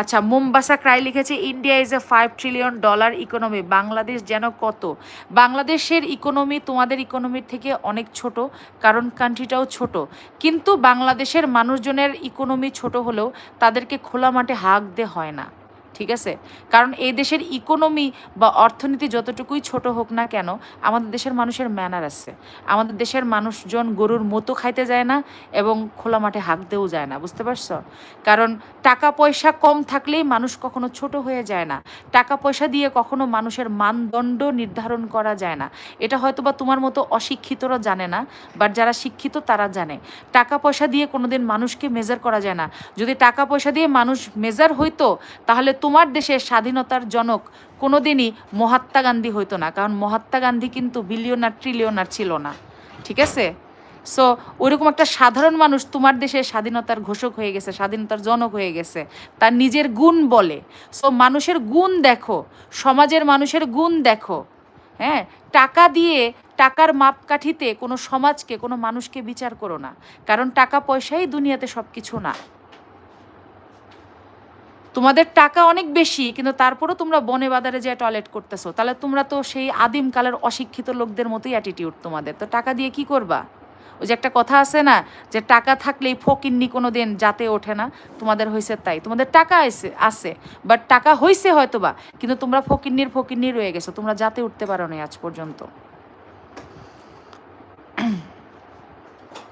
আচ্ছা, Mombasa Cry লিখেছে India is a $5 trillion economy, Bangladesh যেন কত। বাংলাদেশের ইকোনমি তোমাদের ইকোনমির থেকে অনেক ছোট, কারণ কান্ট্রিটাও ছোট। কিন্তু বাংলাদেশের মানুষজনের ইকোনমি ছোট হলেও তাদেরকে খোলা মাঠে হাঁক দিয়ে হয় না, ঠিক আছে? কারণ এই দেশের ইকোনমি বা অর্থনীতি যতটুকুই ছোট হোক না কেন, আমাদের দেশের মানুষের ম্যানার আছে। আমাদের দেশের মানুষজন গরুর মতো খাইতে যায় না এবং খোলা মাঠে হাঁক দিয়েও যায় না, বুঝতে পারছো? কারণ টাকা পয়সা কম থাকলেই মানুষ কখনো ছোট হয়ে যায় না। টাকা পয়সা দিয়ে কখনো মানুষের মানদণ্ড নির্ধারণ করা যায় না। এটা হয়তো বা তোমার মতো অশিক্ষিতরা জানে না, বাট যারা শিক্ষিত তারা জানে। টাকা পয়সা দিয়ে কোনোদিন মানুষকে মেজার করা যায় না। যদি টাকা পয়সা দিয়ে মানুষ মেজার হইতো, তাহলে তোমার দেশের স্বাধীনতার জনক কোনোদিনই মহাত্মা গান্ধী হইতো না, কারণ মহাত্মা গান্ধী কিন্তু বিলিয়নার ট্রিলিয়নার ছিল না, ঠিক আছে? সো ওইরকম একটা সাধারণ মানুষ তোমার দেশে স্বাধীনতার ঘোষক হয়ে গেছে, স্বাধীনতার জনক হয়ে গেছে, তার নিজের গুণ বলে। সো মানুষের গুণ দেখো, সমাজের মানুষের গুণ দেখো। হ্যাঁ, টাকা দিয়ে, টাকার মাপকাঠিতে কোনো সমাজকে, কোনো মানুষকে বিচার করো না, কারণ টাকা পয়সাই দুনিয়াতে সব কিছু না। তোমাদের টাকা অনেক বেশি, কিন্তু তারপরেও তোমরা বনে বাজারে যে টয়লেট করতেছো, তাহলে তোমরা তো সেই আদিমকালের অশিক্ষিত লোকদের মতোই অ্যাটিটিউড তোমাদের। তো টাকা দিয়ে কি করবা? ওই যে একটা কথা আছে না, যে টাকা থাকলেই ফকিন্নি কোনো দিন জাতে ওঠে না, তোমাদের হয়েছে তাই। তোমাদের টাকা আছে, বাট টাকা হয়েছে হয়তো বা, কিন্তু তোমরা ফকিন্নির ফকিন্নি রয়ে গেছো, তোমরা জাতে উঠতে পারো না আজ পর্যন্ত।